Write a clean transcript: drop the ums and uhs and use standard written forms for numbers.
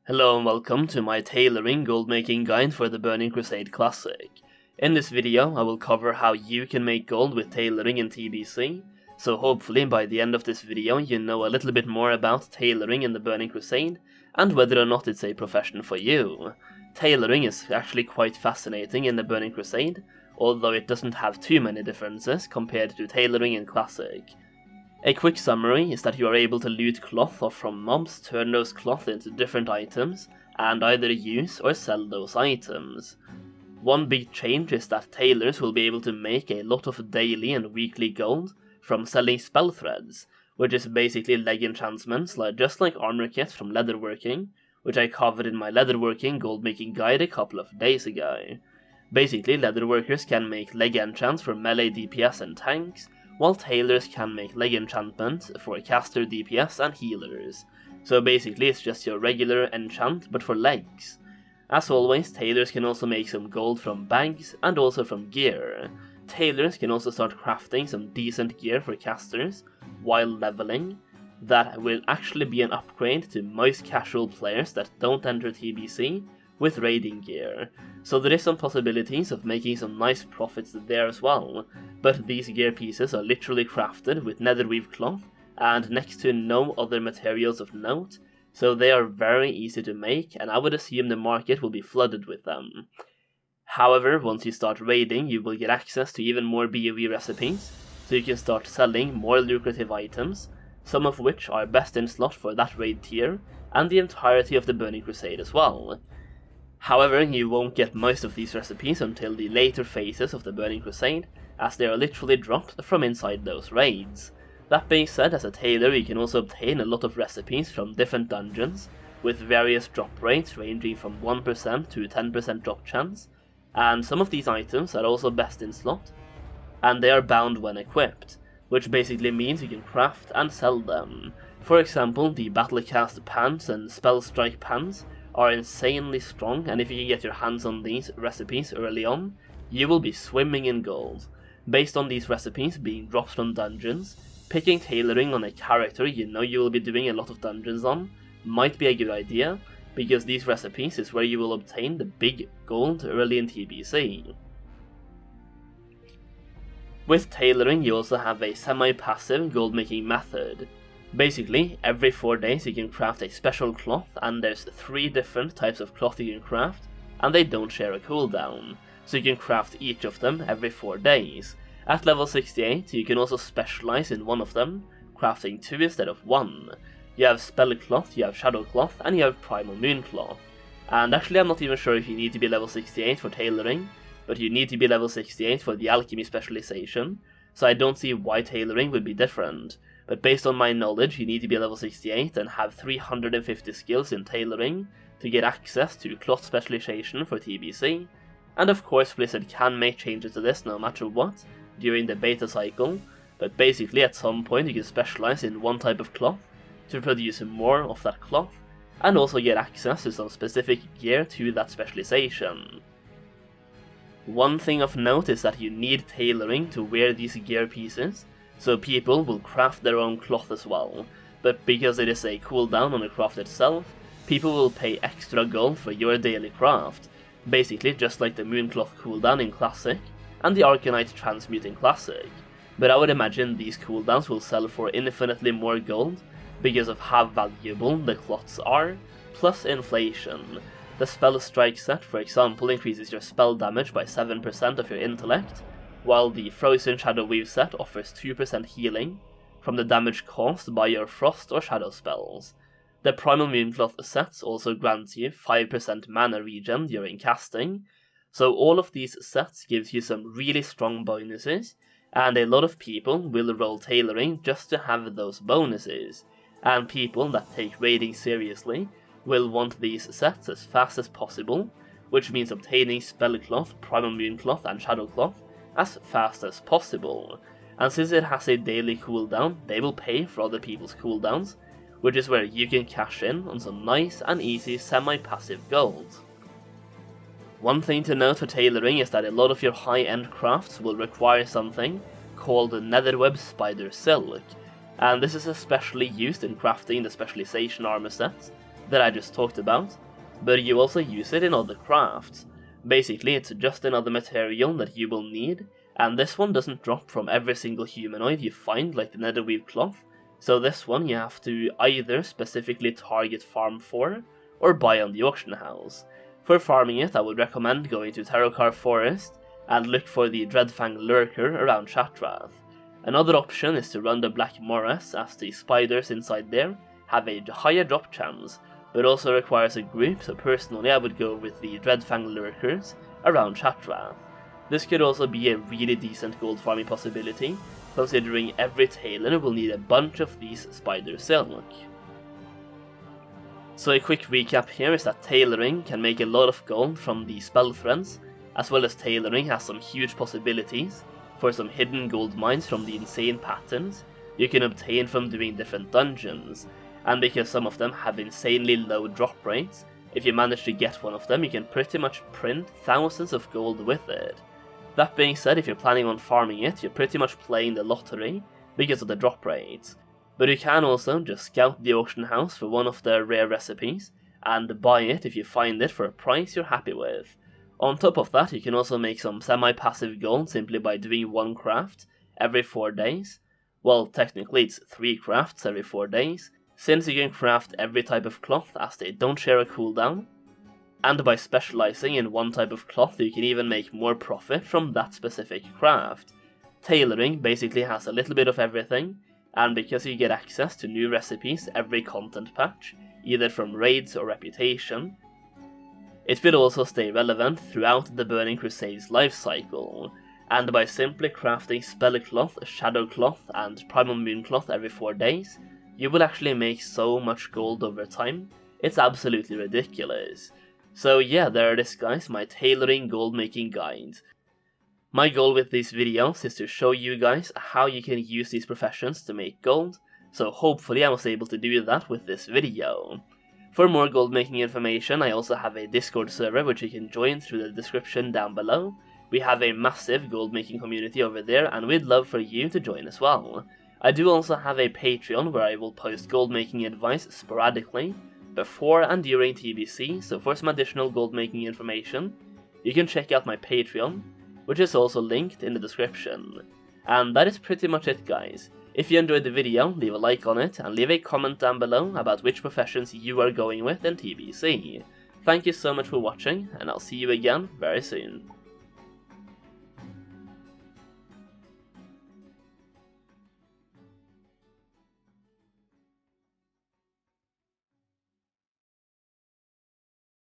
Hello and welcome to my tailoring goldmaking guide for the Burning Crusade Classic. In this video I will cover how you can make gold with tailoring in TBC, so hopefully by the end of this video you know a little bit more about tailoring in the Burning Crusade, and whether or not it's a profession for you. Tailoring is actually quite fascinating in the Burning Crusade, although it doesn't have too many differences compared to tailoring in Classic. A quick summary is that you are able to loot cloth off from mobs, turn those cloth into different items, and either use or sell those items. One big change is that tailors will be able to make a lot of daily and weekly gold from selling spellthreads, which is basically leg enchantments just like armor kits from leatherworking, which I covered in my leatherworking goldmaking guide a couple of days ago. Basically, leatherworkers can make leg enchants for melee DPS and tanks, while tailors can make leg enchantment for caster DPS and healers. So basically it's just your regular enchant but for legs. As always, tailors can also make some gold from bags and also from gear. Tailors can also start crafting some decent gear for casters while leveling. That will actually be an upgrade to most casual players that don't enter TBC with raiding gear, so there is some possibilities of making some nice profits there as well, but these gear pieces are literally crafted with Netherweave cloth and next to no other materials of note, so they are very easy to make and I would assume the market will be flooded with them. However, once you start raiding you will get access to even more BoE recipes, so you can start selling more lucrative items, some of which are best in slot for that raid tier, and the entirety of the Burning Crusade as well. However, you won't get most of these recipes until the later phases of the Burning Crusade, as they are literally dropped from inside those raids. That being said, as a tailor you can also obtain a lot of recipes from different dungeons, with various drop rates ranging from 1% to 10% drop chance, and some of these items are also best in slot, and they are bound when equipped, which basically means you can craft and sell them. For example, the Battlecast pants and Spellstrike pants are insanely strong, and if you can get your hands on these recipes early on, you will be swimming in gold. Based on these recipes being dropped from dungeons, picking tailoring on a character you know you will be doing a lot of dungeons on might be a good idea, because these recipes is where you will obtain the big gold early in TBC. With tailoring you also have a semi-passive gold making method. Basically, every 4 days you can craft a special cloth, and there's 3 different types of cloth you can craft, and they don't share a cooldown, so you can craft each of them every 4 days. At level 68 you can also specialize in one of them, crafting 2 instead of 1. You have Spellcloth, you have Shadowcloth, and you have Primal Mooncloth. And actually I'm not even sure if you need to be level 68 for tailoring, but you need to be level 68 for the alchemy specialization, so I don't see why tailoring would be different. But based on my knowledge, you need to be level 68 and have 350 skills in tailoring to get access to cloth specialization for TBC, and of course Blizzard can make changes to this no matter what during the beta cycle, but basically at some point you can specialize in one type of cloth to produce more of that cloth, and also get access to some specific gear to that specialization. One thing of note is that you need tailoring to wear these gear pieces, so people will craft their own cloth as well, but because it is a cooldown on the craft itself, people will pay extra gold for your daily craft, basically just like the Mooncloth cooldown in Classic, and the Arcanite Transmute in Classic. But I would imagine these cooldowns will sell for infinitely more gold, because of how valuable the cloths are, plus inflation. The Spellstrike set, for example, increases your spell damage by 7% of your intellect, while the Frozen Shadoweave set offers 2% healing from the damage caused by your frost or shadow spells. The Primal Mooncloth sets also grants you 5% mana regen during casting, so all of these sets gives you some really strong bonuses, and a lot of people will roll tailoring just to have those bonuses, and people that take raiding seriously will want these sets as fast as possible, which means obtaining Spellcloth, Primal Mooncloth and Shadowcloth as fast as possible, and since it has a daily cooldown, they will pay for other people's cooldowns, which is where you can cash in on some nice and easy semi-passive gold. One thing to note for tailoring is that a lot of your high-end crafts will require something called Netherweb Spider Silk, and this is especially used in crafting the specialization armor sets, that I just talked about, but you also use it in other crafts. Basically, it's just another material that you will need, and this one doesn't drop from every single humanoid you find like the Netherweave cloth, so this one you have to either specifically target farm for, or buy on the auction house. For farming it, I would recommend going to Tarokar Forest and look for the Dreadfang Lurker around Shatrath. Another option is to run the Black Morass, as the spiders inside there have a higher drop chance, but also requires a group, so personally I would go with the Dreadfang Lurkers around Shatrath. This could also be a really decent gold farming possibility, considering every tailor will need a bunch of these spider silk. So a quick recap here is that tailoring can make a lot of gold from the Spellthreads, as well as tailoring has some huge possibilities for some hidden gold mines from the insane patterns you can obtain from doing different dungeons, and because some of them have insanely low drop rates, if you manage to get one of them you can pretty much print thousands of gold with it. That being said, if you're planning on farming it, you're pretty much playing the lottery because of the drop rates. But you can also just scout the auction house for one of the rare recipes, and buy it if you find it for a price you're happy with. On top of that, you can also make some semi-passive gold simply by doing one craft every 4 days. Well, technically it's 3 crafts every 4 days, since you can craft every type of cloth as they don't share a cooldown. And by specializing in one type of cloth, you can even make more profit from that specific craft. Tailoring basically has a little bit of everything, and because you get access to new recipes every content patch, either from raids or reputation, it will also stay relevant throughout the Burning Crusade's life cycle. And by simply crafting Spellcloth, Shadowcloth, and Primal Mooncloth every 4 days, you will actually make so much gold over time, it's absolutely ridiculous. So yeah, there it is guys, my tailoring gold making guide. My goal with these videos is to show you guys how you can use these professions to make gold, so hopefully I was able to do that with this video. For more gold making information, I also have a Discord server which you can join through the description down below. We have a massive gold making community over there, and we'd love for you to join as well. I do also have a Patreon where I will post gold making advice sporadically, before and during TBC, so for some additional gold making information, you can check out my Patreon, which is also linked in the description. And that is pretty much it guys. If you enjoyed the video, leave a like on it and leave a comment down below about which professions you are going with in TBC. Thank you so much for watching, and I'll see you again very soon.